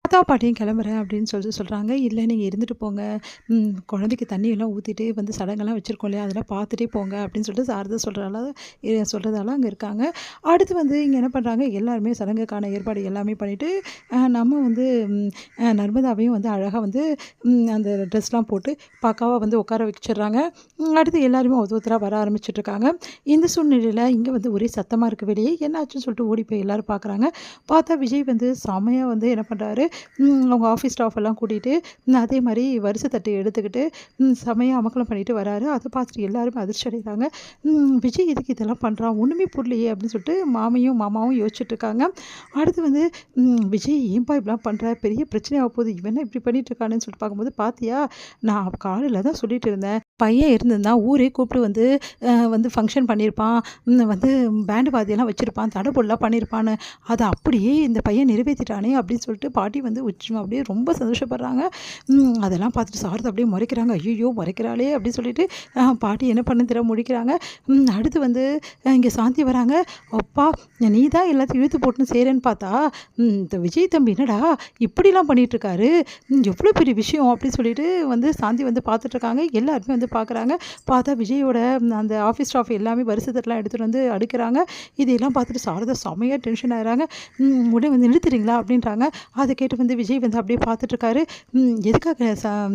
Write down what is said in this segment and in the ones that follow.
தாத்தா பாட்டியும் கிளம்புறேன் அப்படின்னு சொல்கிறாங்க. இல்லை நீங்கள் இருந்துட்டு போங்க, குழந்தைக்கு தண்ணியெல்லாம் ஊற்றிட்டு வந்து சடங்கெல்லாம் வச்சுருக்கோம் இல்லையா, அதெல்லாம் பார்த்துட்டே போங்க அப்படின்னு சொல்லிட்டு சாரதா சொல்கிறதால அங்கே இருக்காங்க. அடுத்து வந்து இங்கே என்ன பண்ணுறாங்க, எல்லாருமே சடங்குக்கான ஏற்பாடு எல்லாமே பண்ணிவிட்டு நம்ம வந்து நர்மதாவையும் வந்து அழகாக வந்து அந்த ட்ரெஸ்லாம் போட்டு பக்காவாக வந்து உட்கார வச்சிடுறாங்க. அடுத்து எல்லாருமே ஒருத்தராக வர ஆரம்பிச்சிட்ருக்காங்க. இந்த சூழ்நிலையில் இங்கே வந்து ஒரே சத்தமாக இருக்குது வெளியே. என்னாச்சுன்னு சொல்லிட்டு ஓடி போய் எல்லோரும் பார்க்குறாங்க. பார்த்தா விஜய் வந்து செமையாக வந்து என்ன பண்ணுறாரு, அவங்க ஆஃபீஸ் ஸ்டாஃப் எல்லாம் கூட்டிகிட்டு அதே மாதிரி வரிசை தட்டு எடுத்துக்கிட்டு செமையாக அமக்கலம் பண்ணிட்டு வராரு. அதை பார்த்துட்டு எல்லாருமே அதிர்ச்சி அடைகிறாங்க. விஜய் எதுக்கு இதெல்லாம் பண்ணுறான், ஒன்றுமே புரியலையே அப்படின்னு சொல்லிட்டு மாமாவும் யோசிச்சுட்டு இருக்காங்க. அடுத்து வந்து விஜய் ஏன்பா இப்படிலாம் பண்ணுற, பெரிய பிரச்சனையாக போகுது, இவன் இப்படி பண்ணிட்டு இருக்கானுன்னு சொல்லிட்டு பார்க்கும்போது, பார்த்தியா நான் காலையில் தான் சொல்லிட்டு இருந்தேன், பையன் இருந்திருந்தான் ஊரே கூப்பிட்டு வந்து வந்து ஃபங்க்ஷன் பண்ணியிருப்பான், வந்து பேண்டு வாத்தியெல்லாம் வச்சுருப்பான், தடபுடலாம் பண்ணியிருப்பான்னு, அதை அப்படியே இந்த பையன் நிறைவேற்றிட்டானே அப்படின்னு சொல்லிட்டு பாட்டி வந்து அப்படியே ரொம்ப சந்தோஷப்படுறாங்க. அதெல்லாம் பார்த்துட்டு சாரதா அப்படியே முறைக்கிறாங்க. ஐயோ முறைக்கிறாளே அப்படின்னு சொல்லிட்டு பாட்டி என்ன பண்ண தெரிய முடிக்கிறாங்க. அடுத்து வந்து இங்கே சாந்தி வராங்க. அப்பா நீ தான் எல்லாத்தையும் இழுத்து போட்டுன்னு செய்கிறேன்னு பார்த்தா இந்த விஜய் தம்பி என்னடா இப்படிலாம் பண்ணிகிட்ருக்காரு, எவ்வளோ பெரிய விஷயம் அப்படின்னு சொல்லிட்டு வந்து சாந்தி வந்து பார்த்துட்ருக்காங்க. எல்லாருமே வந்து பார்க்குறாங்க. பார்த்தா விஜயோட அந்த ஆஃபீஸ் ஸ்டாஃப் எல்லாமே வரிசைத்தட்டெலாம் எடுத்துகிட்டு வந்து அடுக்கிறாங்க. இதையெல்லாம் பார்த்துட்டு சாரதா செமையாக டென்ஷன் ஆகிறாங்க. உடனே வந்து நிறுத்துறீங்களா அப்படின்றாங்க. அதை கேட்டு வந்து விஜய் வந்து அப்படியே பார்த்துட்ருக்காரு. எதுக்காக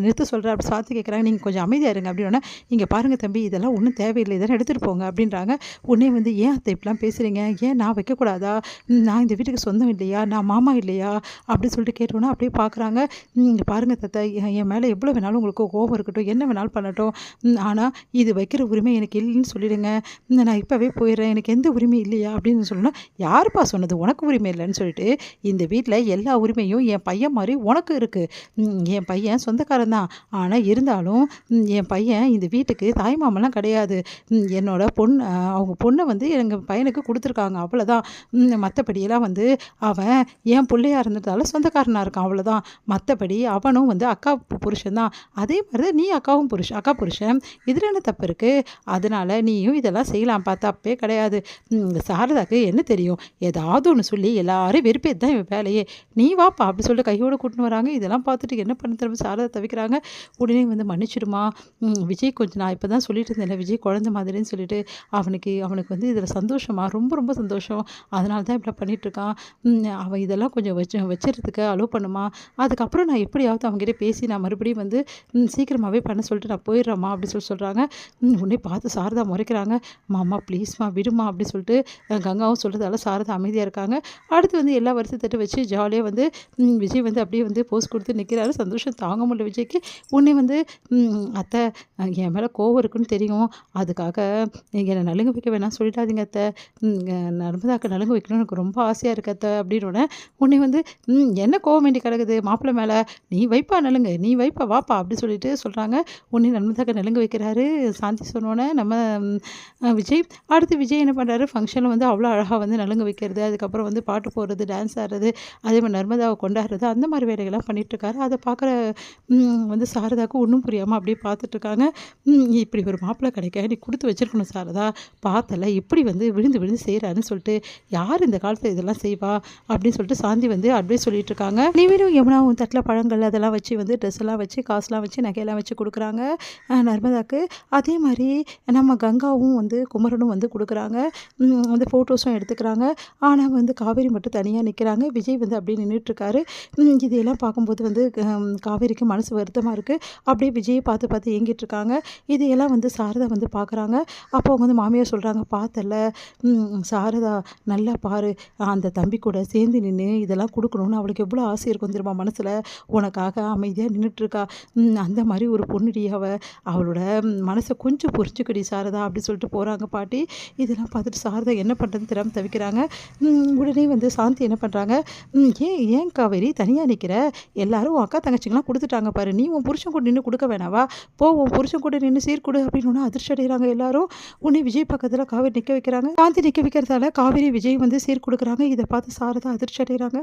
நிறுத்த சொல்கிற அப்படி சாத்தி கேட்குறாங்க. நீங்கள் கொஞ்சம் அமைதியாக இருங்க அப்படின்னா, இங்கே பாருங்கள் தம்பி இதெல்லாம் ஒன்றும் தேவையில்லை, இதெல்லாம் எடுத்துகிட்டு போங்க அப்படின்றாங்க. உடனே வந்து ஏன் அத்தை இப்படிலாம் பேசுகிறீங்க, ஏன் நான் வைக்கக்கூடாதா, நான் இந்த வீட்டுக்கு சொந்தம் இல்லையா, நான் மாமா இல்லையா அப்படின்னு சொல்லிட்டு கேட்டோன்னா அப்படியே பார்க்குறாங்க. இங்கே பாருங்கள் தத்தை, என் மேலே எவ்வளோ வேணாலும் உங்களுக்கு கோபம் இருக்கட்டும், என்ன வேணாலும் பண்ணட்டும், ஆனால் இது வைக்கிற உரிமை எனக்கு இல்லைன்னு சொல்லிடுங்க, நான் இப்போவே போயிடுறேன், எனக்கு எந்த உரிமை இல்லையா அப்படின்னு சொல்லணும். யாருப்பா சொன்னது உனக்கு உரிமை இல்லைன்னு சொல்லிட்டு, இந்த வீட்டில் எல்லா உரிமையும் என் பையன் மாதிரி உனக்கு இருக்குது. என் பையன் சொந்தக்காரன் தான், ஆனால் இருந்தாலும் என் பையன் இந்த வீட்டுக்கு தாய் மாமெல்லாம் கிடையாது. என்னோட அவங்க பொண்ணை வந்து எங்கள் பையனுக்கு கொடுத்துருக்காங்க, அவ்வளோதான். மற்றபடியெல்லாம் வந்து அவன் என் பிள்ளையா இருந்ததால சொந்தக்காரனாக இருக்கான், அவ்வளோதான். மற்றபடி அவனும் வந்து அக்கா புருஷன் தான், அதே மாதிரி தான் நீ அக்கா புருஷன், இதில் என்ன தப்பு இருக்குது, அதனால் நீயும் இதெல்லாம் செய்யலாம்ப்பா, தப்பே கிடையாது. சாரதாக்கு என்ன தெரியும், ஏதாவது ஒன்று சொல்லி எல்லாரும் வெறுப்பேது தான் இவன் வேலையே, நீ வாப்பா அப்படி சொல்லிட்டு கையோடு கூட்டின்னு வராங்க. இதெல்லாம் பார்த்துட்டு என்ன பண்ண திரும்ப சாரதா தவிக்கிறாங்க. உடனே வந்து மன்னிச்சிடுமா விஜய், கொஞ்சம் நான் இப்போ தான் சொல்லிட்டு இருந்தேன் விஜய் குழந்தை மாதிரின்னு சொல்லிட்டு, அவனுக்கு வந்து இதில் சந்தோஷமா, ரொம்ப ரொம்ப சந்தோஷம், அதனால தான் இப்படி பண்ணிகிட்ருக்கான், அவன் இதெல்லாம் கொஞ்சம் வச்சுறதுக்கு அலோவ் பண்ணுமா, அதுக்கப்புறம் நான் எப்படியாவது அவங்ககிட்ட பேசி நான் மறுபடியும் வந்து சீக்கிரமாகவே பண்ண சொல்லிட்டு நான் போயிடுறேம்மா அப்படி சொல்கிறாங்க. உடனே பார்த்து சாரதா முறைக்கிறாங்க. மாமா ப்ளீஸ்மா விடுமா அப்படி சொல்லிட்டு கங்காவும் சொல்கிறதால சாரதா அமைதியாக இருக்காங்க. அடுத்து வந்து எல்லா வருஷம் தட்டு வச்சு ஜாலியாக வந்து விஜய் வந்து அப்படியே வந்து போஸ் கொடுத்து நிற்கிறாரு. சந்தோஷம் தாங்க முடியல விஜய்க்கு. உடனே வந்து அத்தை என் மேலே கோவம் இருக்குன்னு தெரியும், அதுக்காக என்னை நலுங்க வைக்க வேணாம் சொல்லிட்டாதீங்க அத்தை, நர்மதாக்கு நலுங்க வைக்கணும்னு எனக்கு ரொம்ப ஆசையாக இருக்கு அத்தை அப்படின்னு. உடனே வந்து என்ன கோவம் வேண்டி கிடக்குது மாப்பிள்ளை மேலே, நீ வைப்பா நலுங்க, நீ வைப்பா வாப்பா அப்படி சொல்லிட்டு சொல்கிறாங்க. உடனே நர்மதாக்கு நலுங்க வைக்கிறாரு. சாந்தி சொன்னோன்னே நம்ம விஜய். அடுத்து விஜய் என்ன பண்ணுறாரு, ஃபங்க்ஷனில் வந்து அவ்வளோ அழகாக வந்து நலுங்க வைக்கிறது, அதுக்கப்புறம் வந்து பாட்டு போடுறது, டான்ஸ் ஆடுறது, அதே மாதிரி நர்மதாவை கொண்டாடுறது, அந்த மாதிரி வேலைகள்லாம் பண்ணிகிட்ருக்காரு. அதை பார்க்குற வந்து சாரதாவுக்கு ஒன்றும் புரியாமல் அப்படியே பார்த்துட்ருக்காங்க. இப்படி ஒரு மாப்பிள்ளை கிடைக்க நீ கொடுத்து வச்சுருக்கணும் சாரதா, பார்த்தல எப்படி வந்து விழுந்து விழுந்து செய்கிறாருன்னு சொல்லிட்டு, யார் இந்த காலத்தில் இதெல்லாம் செய்வா அப்படின்னு சொல்லிட்டு சாந்தி வந்து அப்படியே சொல்லிட்டு இருக்காங்க. நிவினும் யமுனாவும் தட்டில் பழங்கள் அதெல்லாம் வச்சு வந்து ட்ரெஸ் எல்லாம் வச்சு காசுலாம் வச்சு நகையெல்லாம் வச்சு கொடுக்குறாங்க நர்மதாக்கு. அதே மாதிரி நம்ம கங்காவும் வந்து குமரனும் வந்து கொடுக்குறாங்க, வந்து ஃபோட்டோஸும் எடுத்துக்கிறாங்க. ஆனால் வந்து காவேரி மட்டும் தனியாக நிற்கிறாங்க. விஜய் வந்து அப்படியே நின்றுட்டுருக்காரு. இதையெல்லாம் பார்க்கும்போது வந்து காவேரிக்கு மனசு வருத்தமாக இருக்குது. அப்படியே விஜயை பார்த்து ஏங்கிட்டு இருக்காங்க. இதையெல்லாம் வந்து சாரதா வந்து பார்க்குறாங்க. அப்போ அவங்க வந்து மாமியார் சொல்கிறாங்க, பார்த்தல சாரதா நல்லா பாரு, அந்த தம்பி கூட சேர்ந்து நின்று இதெல்லாம் கொடுக்கணும்னு அவளுக்கு எவ்வளோ ஆசை இருக்கும் தெரியுமா மனசில், உனக்காக அமைதியாக நின்றுட்டுருக்கா, அந்த மாதிரி ஒரு பொண்ணுடி அவளோட மனசை கொஞ்சம் புரிஞ்சுக்கடி சாரதா அப்படி சொல்லிட்டு போகிறாங்க பாட்டி. இதெல்லாம் பார்த்துட்டு சாரதா என்ன பண்ணுறதுன்னு தெரியாமல் தவிக்கிறாங்க. உடனே வந்து சாந்தி என்ன பண்ணுறாங்க, ஏன் காவேரி தனியாக நிற்கிற, எல்லாரும் அக்கா தங்கச்சிங்களாம் கொடுத்துட்டாங்க பாரு, நீ உன் புருஷன் கூட நின்று கொடுக்க வேணாவா, போ உன் புருஷன் கூட நின்று சீர்கொடு அப்படின்னு அதிர்ச்சி அடைகிறாங்க எல்லாரும். உடனே விஜய் பக்கத்தில் காவேரி நிற்க வைக்கிறாங்க. சாந்தி நிற்க வைக்கிறதால காவேரி விஜய் வந்து சீர் கொடுக்குறாங்க. இதை பார்த்து சாரதா அதிர்ச்சி அடைகிறாங்க.